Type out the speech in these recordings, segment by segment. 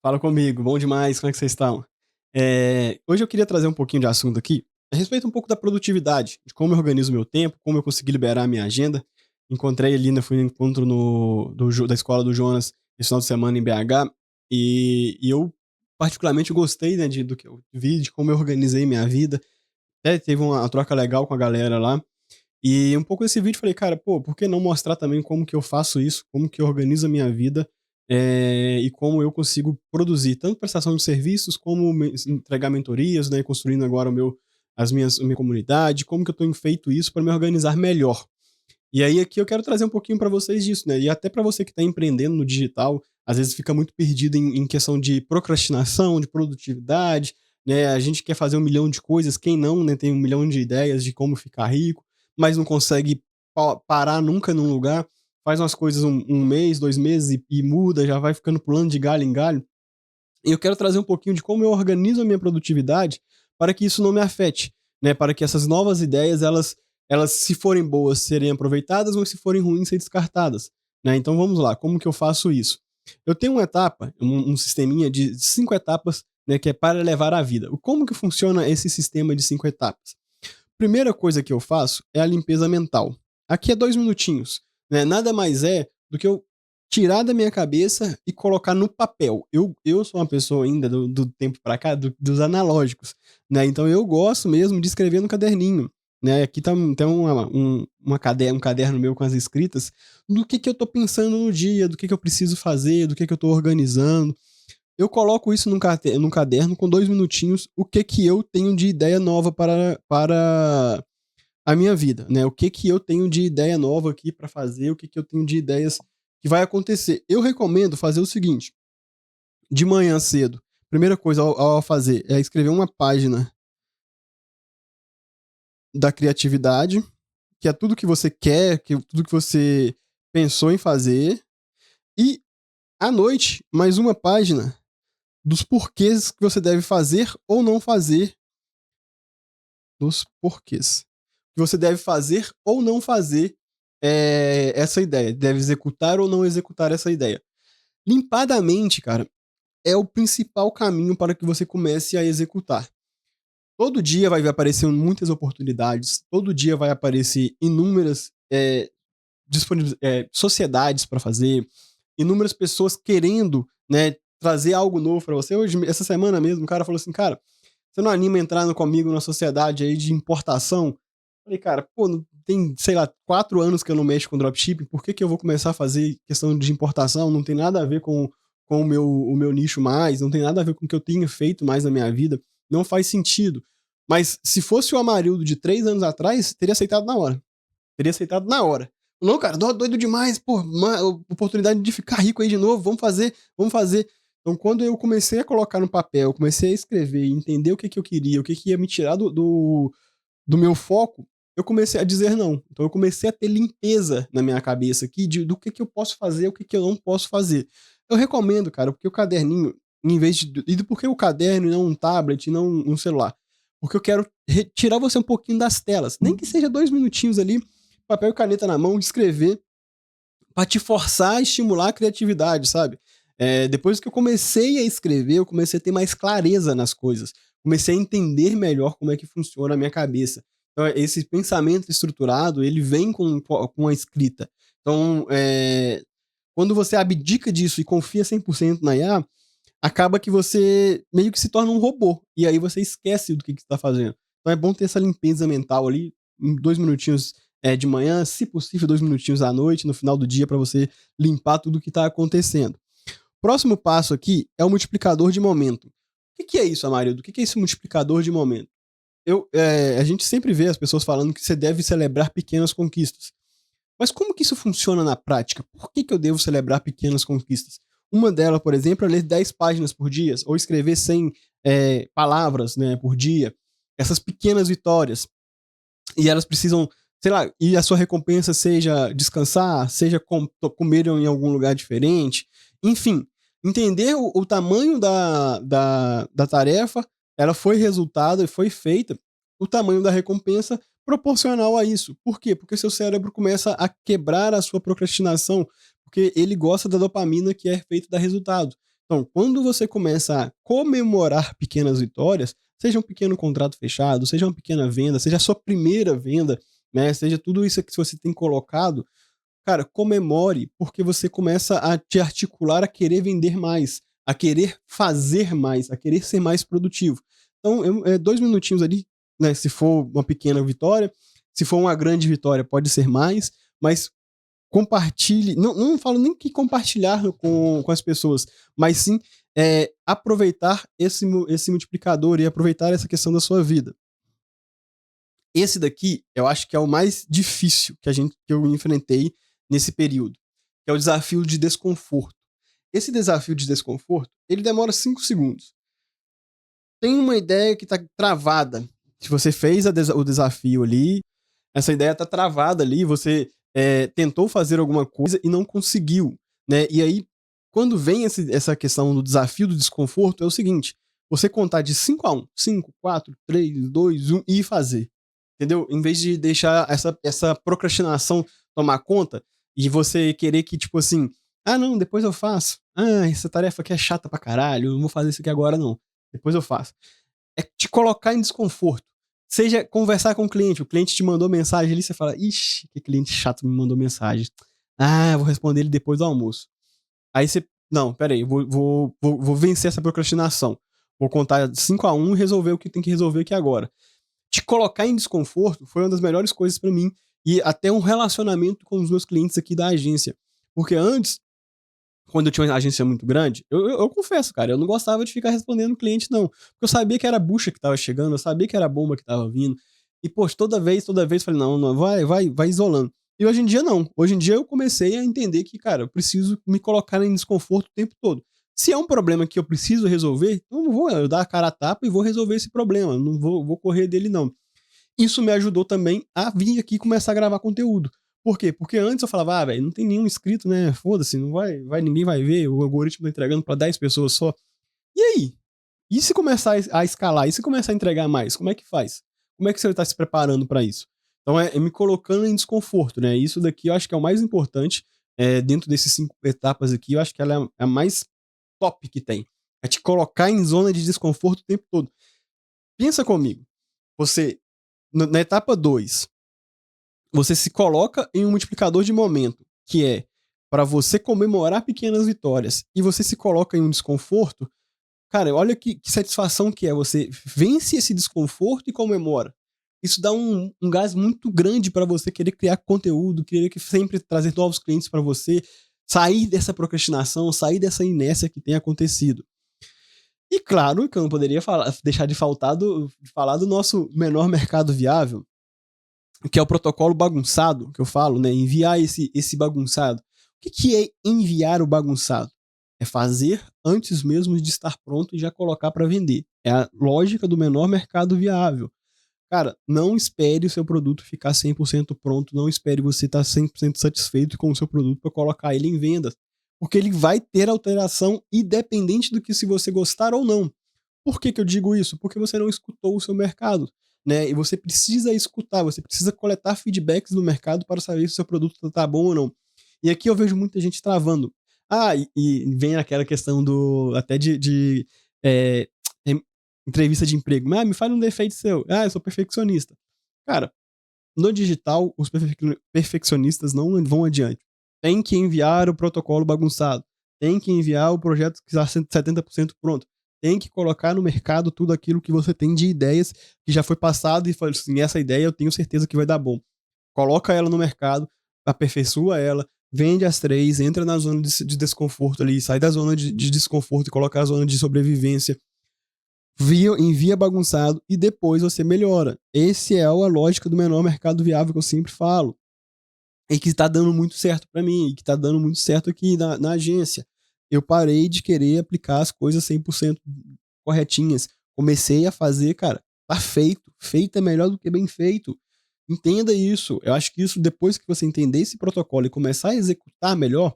Fala comigo, bom demais, como é que vocês estão? Hoje eu queria trazer um pouquinho de assunto aqui, a respeito um pouco da produtividade, de como eu organizo meu tempo, como eu consegui liberar a minha agenda. Encontrei ali, né, fui no encontro da escola do Jonas esse final de semana em BH, e eu particularmente gostei, né, do que eu vi, de como eu organizei minha vida. Até teve uma troca legal com a galera lá. E um pouco desse vídeo eu falei, cara, pô, por que não mostrar também como que eu faço isso, como que eu organizo a minha vida, e como eu consigo produzir tanto prestação de serviços como entregar mentorias, né, construindo agora a minha comunidade, como que eu tenho feito isso para me organizar melhor. E aí aqui eu quero trazer um pouquinho para vocês disso, né, e até para você que está empreendendo no digital, às vezes fica muito perdido em questão de procrastinação, de produtividade, né, a gente quer fazer um milhão de coisas, quem não, né, tem um milhão de ideias de como ficar rico, mas não consegue parar nunca num lugar, faz umas coisas um mês, 2 meses e muda, já vai ficando pulando de galho em galho. E eu quero trazer um pouquinho de como eu organizo a minha produtividade para que isso não me afete, né? Para que essas novas ideias, elas se forem boas, serem aproveitadas, mas se forem ruins, serem descartadas, né? Então vamos lá, como que eu faço isso? Eu tenho uma etapa, um sisteminha de 5 etapas, né, que é para levar a vida. Como que funciona esse sistema de 5 etapas? Primeira coisa que eu faço é a limpeza mental. Aqui é 2 minutinhos, né? Nada mais é do que eu tirar da minha cabeça e colocar no papel. Eu sou uma pessoa ainda do tempo para cá, dos analógicos, né? Então eu gosto mesmo de escrever no caderninho, né? Aqui tem um caderno meu com as escritas do que eu tô pensando no dia, do que eu preciso fazer, do que eu tô organizando. Eu coloco isso num caderno com 2 minutinhos, o que eu tenho de ideia nova para a minha vida, né? O que eu tenho de ideia nova aqui para fazer, o que eu tenho de ideias que vai acontecer. Eu recomendo fazer o seguinte: de manhã cedo, primeira coisa ao fazer é escrever uma página da criatividade, que é tudo que você quer, tudo que você pensou em fazer, e à noite, mais uma página dos porquês que você deve fazer ou não fazer, dos porquês que você deve fazer ou não fazer essa ideia, deve executar ou não executar essa ideia. Limpar a mente, cara, é o principal caminho para que você comece a executar. Todo dia vai aparecer muitas oportunidades, todo dia vai aparecer inúmeras sociedades para fazer, inúmeras pessoas querendo, né, trazer algo novo para você. Hoje, essa semana mesmo, um cara falou assim, cara, você não anima entrando comigo na sociedade aí de importação? Falei, cara, pô, tem, sei lá, 4 anos que eu não mexo com dropshipping, por que eu vou começar a fazer questão de importação? Não tem nada a ver com o meu nicho mais, não tem nada a ver com o que eu tenho feito mais na minha vida, não faz sentido. Mas se fosse o Amarildo de 3 anos atrás, teria aceitado na hora. Teria aceitado na hora. Não, cara, doido demais, pô, oportunidade de ficar rico aí de novo, vamos fazer, vamos fazer. Então, quando eu comecei a colocar no papel, comecei a escrever, entender o que eu queria, o que ia me tirar do meu foco, eu comecei a dizer não. Então, eu comecei a ter limpeza na minha cabeça aqui do que eu posso fazer, o que eu não posso fazer. Eu recomendo, cara, porque o caderninho, em vez de. E por que o caderno e não um tablet, e não um celular? Porque eu quero tirar você um pouquinho das telas. Nem que seja 2 minutinhos ali, papel e caneta na mão, escrever, para te forçar a estimular a criatividade, sabe? Depois que eu comecei a escrever, eu comecei a ter mais clareza nas coisas. Comecei a entender melhor como é que funciona a minha cabeça. Então, esse pensamento estruturado, ele vem com a escrita. Então, quando você abdica disso e confia 100% na IA, acaba que você meio que se torna um robô. E aí você esquece do que você está fazendo. Então é bom ter essa limpeza mental ali, em 2 minutinhos de manhã, se possível, 2 minutinhos à noite, no final do dia, para você limpar tudo que está acontecendo. Próximo passo aqui é o multiplicador de momento. O que é isso, Amarildo? O que é esse multiplicador de momento? A gente sempre vê as pessoas falando que você deve celebrar pequenas conquistas. Mas como que isso funciona na prática? Por que eu devo celebrar pequenas conquistas? Uma delas, por exemplo, é ler 10 páginas por dia, ou escrever 100 palavras, né, por dia. Essas pequenas vitórias. E elas precisam, sei lá, e a sua recompensa seja descansar, seja comer em algum lugar diferente. Enfim, entender o tamanho da tarefa, ela foi resultado e foi feita, o tamanho da recompensa proporcional a isso. Por quê? Porque seu cérebro começa a quebrar a sua procrastinação, porque ele gosta da dopamina que é feito da resultado. Então, quando você começa a comemorar pequenas vitórias, seja um pequeno contrato fechado, seja uma pequena venda, seja a sua primeira venda, né, seja tudo isso que você tem colocado, cara, comemore, porque você começa a te articular a querer vender mais, a querer fazer mais, a querer ser mais produtivo. Então, 2 minutinhos ali, né, se for uma pequena vitória, se for uma grande vitória, pode ser mais, mas compartilhe, não falo nem que compartilhar com as pessoas, mas sim aproveitar esse multiplicador e aproveitar essa questão da sua vida. Esse daqui, eu acho que é o mais difícil que eu enfrentei nesse período, que é o desafio de desconforto. Esse desafio de desconforto, ele demora 5 segundos. Tem uma ideia que tá travada. Se você fez o desafio ali, essa ideia tá travada ali, você tentou fazer alguma coisa e não conseguiu, né? E aí, quando vem essa questão do desafio do desconforto, é o seguinte, você contar de 5 a 1, 5, 4, 3, 2, 1 e fazer. Entendeu? Em vez de deixar essa procrastinação tomar conta e você querer que, tipo assim, ah, não, depois eu faço. Ah, essa tarefa aqui é chata pra caralho, eu não vou fazer isso aqui agora, não. Depois eu faço. É te colocar em desconforto. Seja conversar com o cliente te mandou mensagem ali, você fala, ixi, que cliente chato me mandou mensagem. Ah, eu vou responder ele depois do almoço. Aí você, não, peraí, vou vencer essa procrastinação. Vou contar 5 a 1 e resolver o que tem que resolver aqui agora. Te colocar em desconforto foi uma das melhores coisas pra mim e até um relacionamento com os meus clientes aqui da agência. Porque antes, quando eu tinha uma agência muito grande, eu confesso, cara, eu não gostava de ficar respondendo cliente, não. Porque eu sabia que era bucha que tava chegando, eu sabia que era bomba que tava vindo. E, poxa, toda vez, falei, não, vai isolando. E hoje em dia, não. Hoje em dia eu comecei a entender que, cara, eu preciso me colocar em desconforto o tempo todo. Se é um problema que eu preciso resolver, então eu vou dar a cara a tapa e vou resolver esse problema. Não vou correr dele, não. Isso me ajudou também a vir aqui começar a gravar conteúdo. Por quê? Porque antes eu falava, velho, não tem nenhum inscrito, né? Foda-se, não ninguém vai ver, o algoritmo tá entregando pra 10 pessoas só. E aí? E se começar a escalar? E se começar a entregar mais? Como é que faz? Como é que você tá se preparando pra isso? Então é me colocando em desconforto, né? Isso daqui eu acho que é o mais importante dentro desses 5 etapas aqui. Eu acho que ela é a mais top que tem. É te colocar em zona de desconforto o tempo todo. Pensa comigo. Você, na etapa 2 você se coloca em um multiplicador de momento, que é para você comemorar pequenas vitórias, e você se coloca em um desconforto, cara, olha que satisfação que é. Você vence esse desconforto e comemora. Isso dá um gás muito grande para você querer criar conteúdo, querer sempre trazer novos clientes para você, sair dessa procrastinação, sair dessa inércia que tem acontecido. E claro que eu não poderia deixar de falar do nosso menor mercado viável, que é o protocolo bagunçado, que eu falo, né? Enviar esse bagunçado. O que é enviar o bagunçado? É fazer antes mesmo de estar pronto e já colocar para vender. É a lógica do menor mercado viável. Cara, não espere o seu produto ficar 100% pronto, não espere você estar 100% satisfeito com o seu produto para colocar ele em venda, porque ele vai ter alteração independente do que se você gostar ou não. Por que eu digo isso? Porque você não escutou o seu mercado, né? E você precisa escutar, você precisa coletar feedbacks do mercado para saber se o seu produto tá bom ou não. E aqui eu vejo muita gente travando. Ah, e vem aquela questão do até de é, entrevista de emprego. Ah, me fale um defeito seu. Ah, eu sou perfeccionista. Cara, no digital, os perfeccionistas não vão adiante. Tem que enviar o protocolo bagunçado. Tem que enviar o projeto que está 70% pronto. Tem que colocar no mercado tudo aquilo que você tem de ideias que já foi passado e fala assim, essa ideia eu tenho certeza que vai dar bom. Coloca ela no mercado, aperfeiçoa ela, vende as 3, entra na zona de desconforto ali, sai da zona de desconforto e coloca a zona de sobrevivência, envia bagunçado e depois você melhora. Esse é a lógica do menor mercado viável que eu sempre falo. E que tá dando muito certo para mim, e que tá dando muito certo aqui na agência. Eu parei de querer aplicar as coisas 100% corretinhas. Comecei a fazer, cara, tá feito. Feito é melhor do que bem feito. Entenda isso. Eu acho que isso, depois que você entender esse protocolo e começar a executar melhor,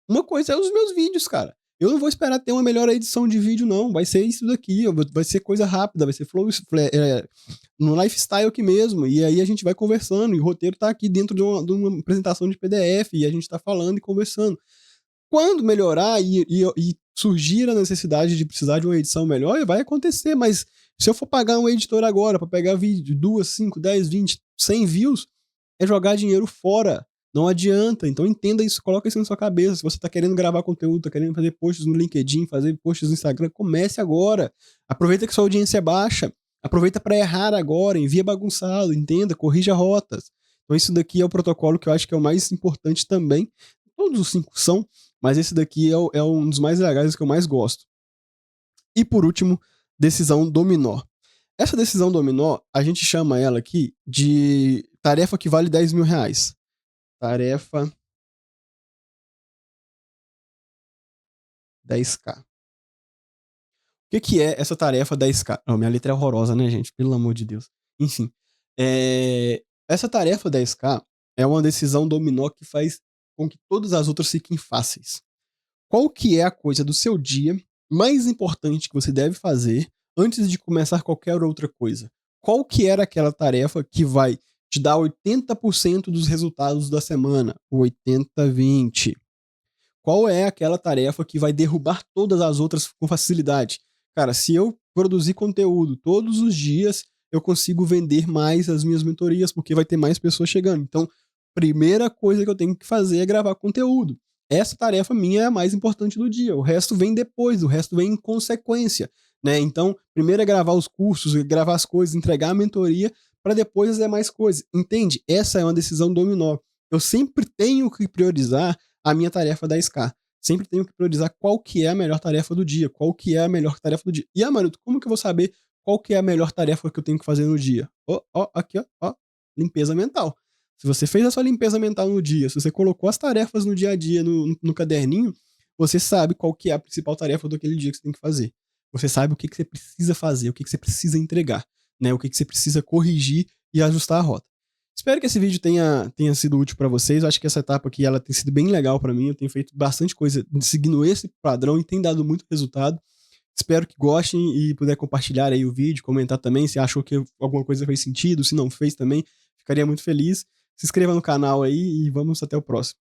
uma coisa é os meus vídeos, cara. Eu não vou esperar ter uma melhor edição de vídeo, não. Vai ser isso daqui, vai ser coisa rápida, vai ser no lifestyle aqui mesmo. E aí a gente vai conversando, e o roteiro tá aqui dentro de uma apresentação de PDF, e a gente tá falando e conversando. Quando melhorar e surgir a necessidade de precisar de uma edição melhor, vai acontecer, mas se eu for pagar um editor agora para pegar vídeo de 2, 5, 10, 20, 100 views, é jogar dinheiro fora. Não adianta. Então entenda isso, coloca isso na sua cabeça. Se você tá querendo gravar conteúdo, tá querendo fazer posts no LinkedIn, fazer posts no Instagram, comece agora. Aproveita que sua audiência é baixa. Aproveita para errar agora, envia bagunçado, entenda, corrija rotas. Então isso daqui é o protocolo que eu acho que é o mais importante também. Todos os 5 são, mas esse daqui é um dos mais legais que eu mais gosto. E por último, decisão dominó. Essa decisão dominó, a gente chama ela aqui de tarefa que vale 10 mil reais. Tarefa 10K. O que é essa tarefa 10K? Oh, minha letra é horrorosa, né, gente? Pelo amor de Deus. Enfim. Essa tarefa 10K é uma decisão dominó que faz com que todas as outras fiquem fáceis. Qual que é a coisa do seu dia mais importante que você deve fazer antes de começar qualquer outra coisa? Qual que era aquela tarefa que vai te dar 80% dos resultados da semana? 80-20. Qual é aquela tarefa que vai derrubar todas as outras com facilidade? Cara, se eu produzir conteúdo todos os dias, eu consigo vender mais as minhas mentorias, porque vai ter mais pessoas chegando. Então, primeira coisa que eu tenho que fazer é gravar conteúdo. Essa tarefa minha é a mais importante do dia. O resto vem depois, o resto vem em consequência, né? Então, primeiro é gravar os cursos, gravar as coisas, entregar a mentoria, para depois fazer mais coisas. Entende? Essa é uma decisão dominó. Eu sempre tenho que priorizar a minha tarefa 10K. Sempre tenho que priorizar qual que é a melhor tarefa do dia, qual que é a melhor tarefa do dia. E, Maruto, como que eu vou saber qual que é a melhor tarefa que eu tenho que fazer no dia? Aqui, ó, limpeza mental. Se você fez a sua limpeza mental no dia, se você colocou as tarefas no dia a dia no caderninho, você sabe qual que é a principal tarefa daquele dia que você tem que fazer. Você sabe o que você precisa fazer, o que você precisa entregar, né? O que você precisa corrigir e ajustar a rota. Espero que esse vídeo tenha sido útil para vocês. Eu acho que essa etapa aqui ela tem sido bem legal para mim. Eu tenho feito bastante coisa seguindo esse padrão e tem dado muito resultado. Espero que gostem e puder compartilhar aí o vídeo, comentar também se achou que alguma coisa fez sentido, se não fez também. Ficaria muito feliz. Se inscreva no canal aí e vamos até o próximo.